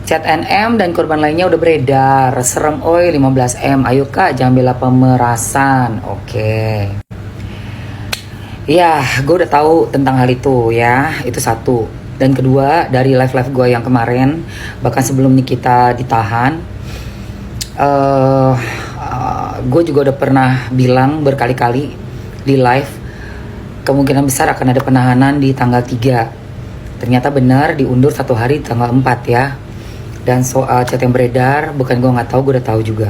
Chat NM dan korban lainnya udah beredar. Serem oi 15M. Ayo kak, jangan bela pemerasan. Oke. Ya, gue udah tahu tentang hal itu ya. Itu satu. Dan kedua, dari live-live gue yang kemarin, bahkan sebelum Nikita ditahan, gue juga udah pernah bilang berkali-kali di live, kemungkinan besar akan ada penahanan di tanggal 3. Ternyata benar, diundur 1 hari tanggal 4 ya. Dan soal chat yang beredar, bukan gue nggak tahu, gue udah tahu juga.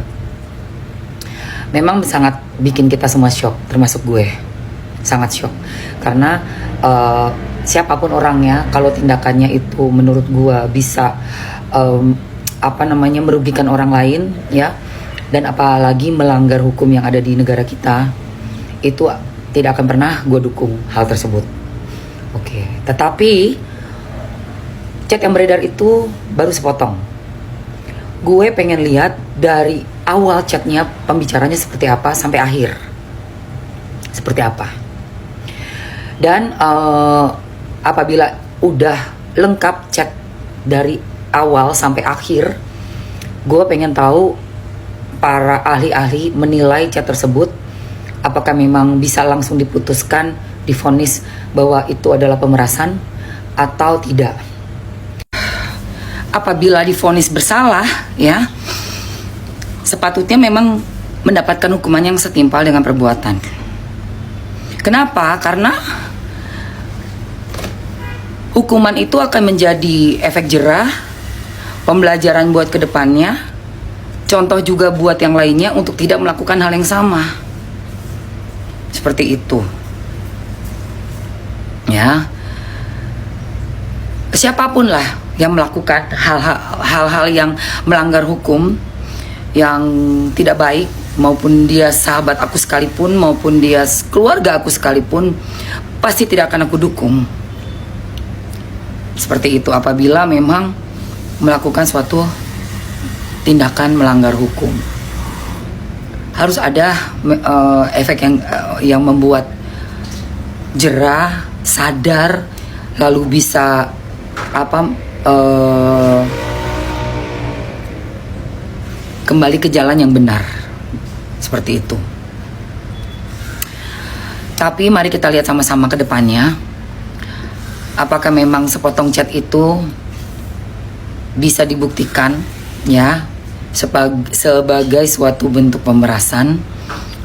Memang sangat bikin kita semua shock, termasuk gue. Sangat shock. Karena siapapun orangnya, kalau tindakannya itu menurut gue bisa merugikan orang lain ya, dan apalagi melanggar hukum yang ada di negara kita, itu tidak akan pernah gue dukung hal tersebut. Oke. Tetapi chat yang beredar itu baru sepotong. Gue pengen lihat dari awal chatnya, pembicaranya seperti apa sampai akhir. Seperti apa. Dan apabila udah lengkap chat dari awal sampai akhir, gue pengen tahu para ahli-ahli menilai chat tersebut, apakah memang bisa langsung diputuskan, divonis bahwa itu adalah pemerasan atau tidak. Apabila divonis bersalah ya, sepatutnya memang mendapatkan hukuman yang setimpal dengan perbuatan. Kenapa? Karena hukuman itu akan menjadi efek jerah, pembelajaran buat kedepannya, contoh juga buat yang lainnya untuk tidak melakukan hal yang sama. Seperti itu ya. Siapapun lah yang melakukan hal-hal yang melanggar hukum, yang tidak baik, maupun dia sahabat aku sekalipun, maupun dia keluarga aku sekalipun, pasti tidak akan aku dukung. Seperti itu apabila memang melakukan suatu tindakan melanggar hukum. Harus ada efek yang membuat jerah, sadar, lalu bisa kembali ke jalan yang benar. Seperti itu. Tapi mari kita lihat sama-sama ke depannya, apakah memang sepotong chat itu bisa dibuktikan ya sebagai suatu bentuk pemerasan.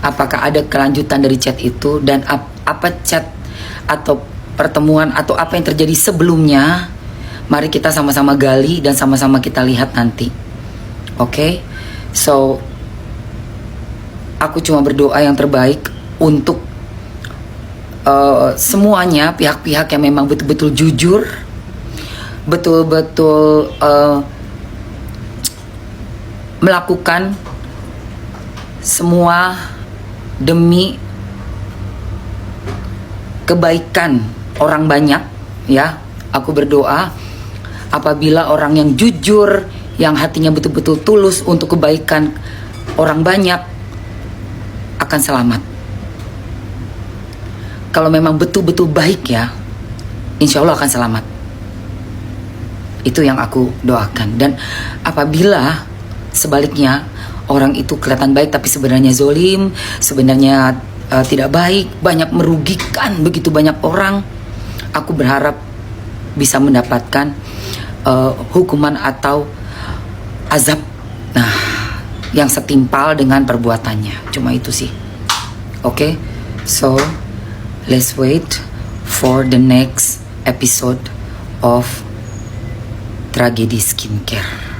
Apakah ada kelanjutan dari chat itu, dan apa chat atau pertemuan atau apa yang terjadi sebelumnya. Mari kita sama-sama gali dan sama-sama kita lihat nanti. Oke? So aku cuma berdoa yang terbaik untuk semuanya, pihak-pihak yang memang betul-betul jujur, betul-betul melakukan semua demi kebaikan orang banyak ya. Aku berdoa apabila orang yang jujur, yang hatinya betul-betul tulus untuk kebaikan orang banyak, akan selamat. Kalau memang betul-betul baik ya, insya Allah akan selamat. Itu yang aku doakan. Dan apabila sebaliknya orang itu kelihatan baik tapi sebenarnya zolim, sebenarnya tidak baik, banyak merugikan begitu banyak orang, aku berharap bisa mendapatkan hukuman atau azab yang setimpal dengan perbuatannya. Cuma itu sih. Oke? So let's wait for the next episode of Tragedi Skincare.